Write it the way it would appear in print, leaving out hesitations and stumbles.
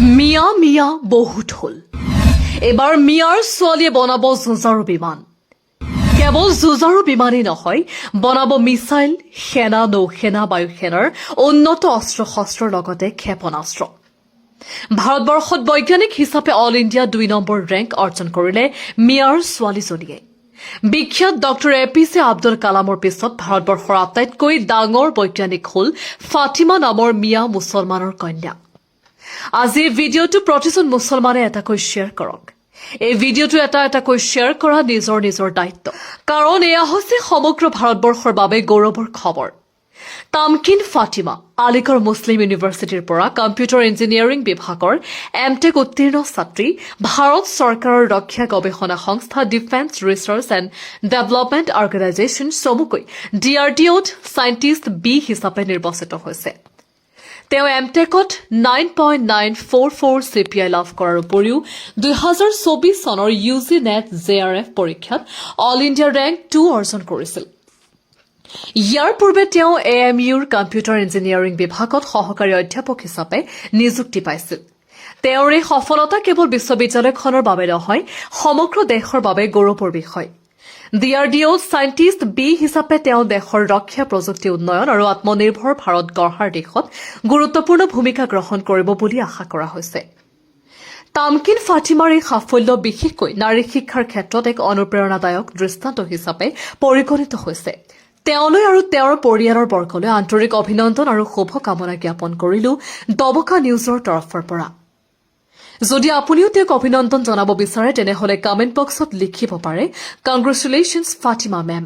মিয়া মিয়া বহুত হল এবাৰ মিয়াৰ ছোৱালীয়ে বনাব যুঁজাৰু বিমান কেৱল যুঁজাৰু বিমানেই নহয় বনাব মিছাইল সেনা নৌসেনা বায়ুসেনাৰ উন্নত অস্ত্ৰ শস্ত্ৰৰ লগতে ক্ষেপণাস্ত্ৰ ভাৰতবৰ্ষত বৈজ্ঞানিক হিচাপে অল ইণ্ডিয়া 2 নম্বৰ ৰেংক অৰ্জন কৰিলে মিয়াৰ ছোৱালীজনীয়ে বিখ্যাত ডক্টৰ এপিজে আব্দুল কালামৰ পিছত ভাৰতবৰ্ষৰ আটাইতকৈ ডাঙৰ বৈজ্ঞানিক হল ফাতিমা নামৰ মিয়া মুছলমানৰ কন্যা আজি ভিডিঅ'টো প্ৰতিজন মুছলমানে এটাকৈ শ্বেয়াৰ কৰক এই ভিডিঅ'টো এটাকৈ শ্বেয়াৰ কৰা নিজৰ দায়িত্ব কাৰণ এয়া হৈছে সমগ্ৰ ভাৰতবৰ্ষৰ বাবে গৌৰৱৰ খবৰ তামকিন ফাতিমা আলিগড় মুছলিম ইউনিভাৰ্চিটিৰ পৰা কম্পিউটাৰ ইঞ্জিনিয়াৰিং বিভাগৰ এমটেক উত্তীৰ্ণ ছাত্ৰী ভাৰত চৰকাৰৰ ৰক্ষা গৱেষণা সংস্থা defence research and development organisation চমুকৈ DRDOত সাইণ্টিষ্ট বি হিচাপে নিৰ্বাচিত হৈছে তেওঁ এমটেকত 9.944 CPI লাভ কৰাৰ উপৰিও 2024 চনৰ UG নেট JRF পৰীক্ষাত অল ইণ্ডিয়া ৰেংক 2 অৰ্জন কৰিছিল ইয়াৰ পূৰ্বে তেওঁ AMUৰ কম্পিউটাৰ ইঞ্জিনিয়াৰিং বিভাগত সহকাৰী অধ্যাপক হিচাপে নিযুক্তি পাইছিল তেওঁৰ এই সফলতা কেৱল বিশ্ববিদ্যালয়খনৰ বাবে নহয় সমগ্ৰ দেশৰ বাবে গৌৰৱৰ বিষয় DRDO সাইণ্টিষ্ট বি হিচাপে তেওঁ দেশৰ ৰক্ষা প্ৰযুক্তি উন্নয়ন আৰু আত্মনিৰ্ভৰ ভাৰত গঢ়াৰ দিশত গুৰুত্বপূৰ্ণ ভূমিকা গ্ৰহণ কৰিব বুলি আশা কৰা হৈছে তামকিন ফাতিমাৰ এই সাফল্য বিশেষকৈ নাৰী শিক্ষাৰ ক্ষেত্ৰত এক অনুপ্ৰেৰণাদায়ক দৃষ্টান্ত হিচাপে পৰিগণিত হৈছে তেওঁলৈ আৰু তেওঁৰ পৰিয়ালৰ বৰ্গলৈ আন্তৰিক অভিনন্দন আৰু শুভকামনা জ্ঞাপন কৰিলো দবকা নিউজৰ তৰফৰ পৰা যদি আপুনিও তেওঁক অভিনন্দন জনাব বিচাৰে তেনেহলে কমেন্ট বক্সত লিখিব পাৰে কংগ্ৰেচুলেশ্যনছ ফাতিমা মেম